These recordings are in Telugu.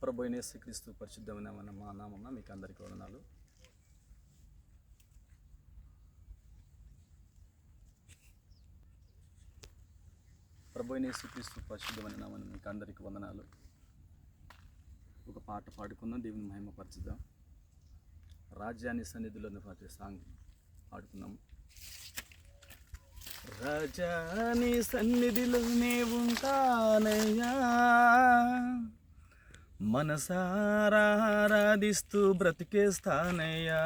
ప్రభు అయిన యేసుక్రీస్తు పరిశుద్ధమైన మా నామమున మీకు అందరికీ వందనాలు. ప్రభు అయిన యేసుక్రీస్తు పరిశుద్ధమైన నామమున మీకు అందరికీ వందనాలు. ఒక పాట పాడుకుందాం, దేవుని మహిమపరచుదాం. రాజ్యాన్ని సన్నిధిలోని పాటే సాంగ్ పాడుకుందాం. రాజాని సన్నిధిలోనే ఉంటానయ్యా, మనసారా ఆరాధిస్తూ బ్రతికేస్తానయ్యా.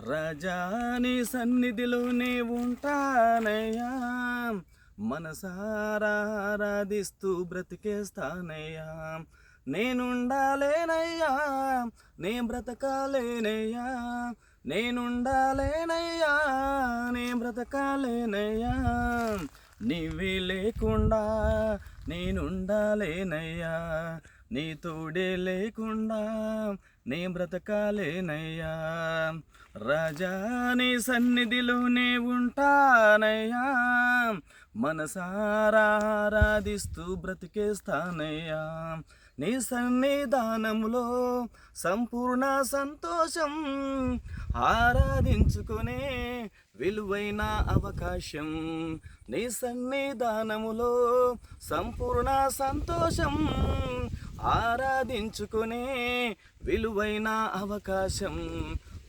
రాజాని సన్నిధిలోనే ఉంటానయ్యా, మనసారా ఆరాధిస్తూ బ్రతికేస్తానయ్యా. నేనుండాలేనయ్యా, నే బ్రతకాలేనయ్యా, నేనుండాలేనయ్యా, నే బ్రతకాలేనయ్యా. నీవే లేకుండా నేనుండాలేనయ్యా, నీ తోడే లేకుండా నే బ్రతకాలేనయ్యా. రాజా నీ సన్నిధిలోనే ఉంటానయ్యా, మనసారా ఆరాధిస్తూ బ్రతికేస్తానయ్యా. నీ సన్నిధానములో సంపూర్ణ సంతోషం, ఆరాధించుకునే విలువైన అవకాశం. నీ సన్నిధానములో సంపూర్ణ సంతోషం, ఆరాధించుకునే విలువైన అవకాశం.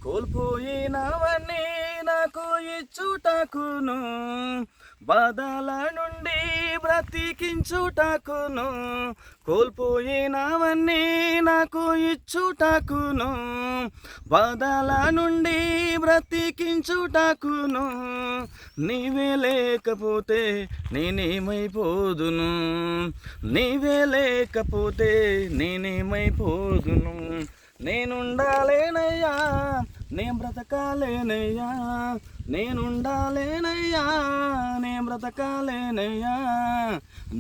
కోల్పోయినవన్నీ నాకు ఇచ్చుటకును, బాధల నుండి బ్రతికించుటకును. కోల్పోయినవన్నీ నాకు ఇచ్చుటకును, బాధల నుండి బ్రతికించుటకును. నీవే లేకపోతే నేనేమైపోదును, నీవే లేకపోతే నేనేమైపోదును. నేనుండాలేనయ్యా, నే బ్రతకాలేనయ్యా, నేనుండాలేనయ్యా, నే బ్రతకాలేనయ్యా.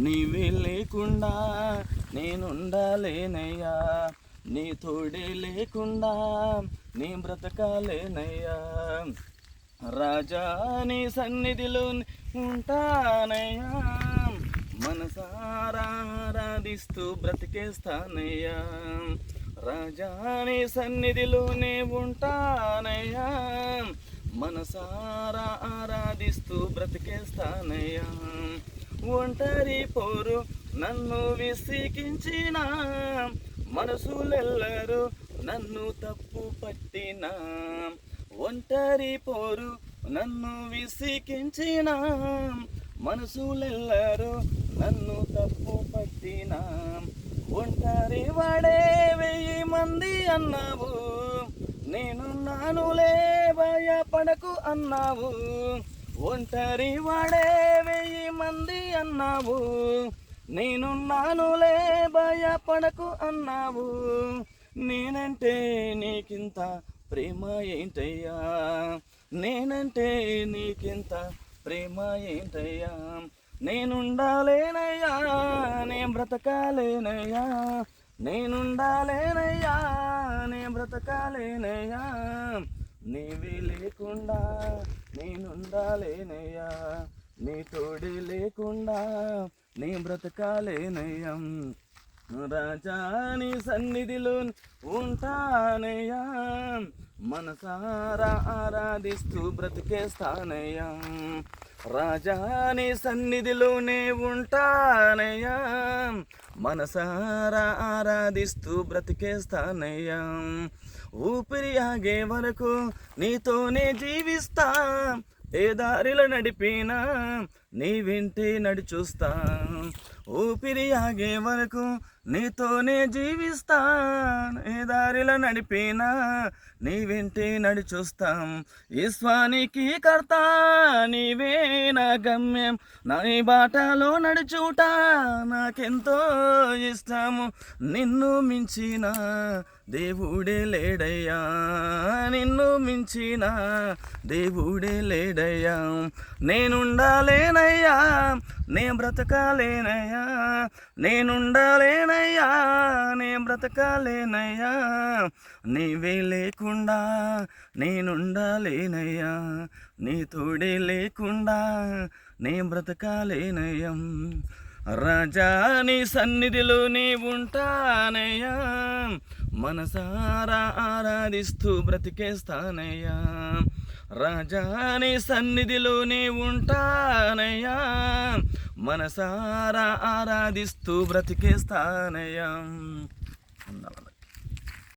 నీవే లేకుండా నేనుండాలేనయ్యా, నీ తోడే లేకుండా నే బ్రతకాలేనయ్యా. రాజా నీ సన్నిధిలో ఉంటానయ్యా, మనసారా ఆరాధిస్తూ బ్రతికేస్తానయ్యా. రాజా నీ సన్నిధిలోనే ఉంటానయ్యా, మనసారా ఆరాధిస్తూ బ్రతికేస్తానయ్యా. ఒంటరి పోరు నన్ను విసిగించిన, మనసులెల్లరూ నన్ను తప్పు పట్టిన. ఒంటరి పోరు నన్ను విసిగించిన, మనసులెల్లరూ నన్ను తప్పు పట్టిన. ఒంటరి వాడే 1000 మంది అన్నావు, నేనున్నానులే భయపడకు అన్నావు. ఒంటరి వాడే 1000 మంది అన్నావు, నేనున్నానులే భయపడకు అన్నావు. నేనంటే నీకింత ప్రేమ ఏంటయ్యా, నేనంటే నీకింత ప్రేమ ఏంటయ్యా. నేనుండాలేనయ్యా, నే బ్రతకాలేనయ్యా, నేనుండాలేనయ్యా, నే బ్రతకాలేనయ్యా. నీవే లేకుండా నేనుండాలేనయ్యా, నీ తోడే లేకుండా నే బ్రతకాలేనయ్యా. రాజా నీ సన్నిధిలో ఉంటానయ్యా, మనసారా ఆరాధిస్తూ బ్రతికేస్తానయ్యా. రాజా నీ సన్నిధిలోనే ఉంటానయ్యా, మనసారా ఆరాధిస్తూ బ్రతికేస్తానయ్యా. ఊపిరి ఆగే వరకు నీతోనే జీవిస్తా, ఏ దారిలో నడిపినా నీ వెంటే నడిచూస్తా. ఊపిరి ఆగే వరకు నీతోనే జీవిస్తా, ఏ దారిలో నడిపినా నీ వెంటే నడిచూస్తాం. ఈశ్వానికి కర్త నీవే నా గమ్యం, నా ఈ బాటలో నడుచుట నాకెంతో ఇష్టము. నిన్ను మించిన దేవుడే లేడయ్యా, నిన్ను మించిన దేవుడే లేడయ్యా. నేనుండాలేనయ్యా, నే బ్రతకాలేనయ్యా, నేనుండాలేనయ్యా, నే బ్రతకాలేనయ్యా. నీవే లేకుండా నేనుండాలేనయ్యా, నీ తోడే లేకుండా నే బ్రతకాలేనయ్యా. రాజా నీ సన్నిధిలో నీ ఉంటానయ్యా, మనసారా ఆరాధిస్తూ బ్రతికేస్తానయ్యా. రాజా నీ సన్నిధిలో నీ ఉంటానయ్యా, మనసారా ఆరాధిస్తూ బ్రతికేస్తానయ్యా.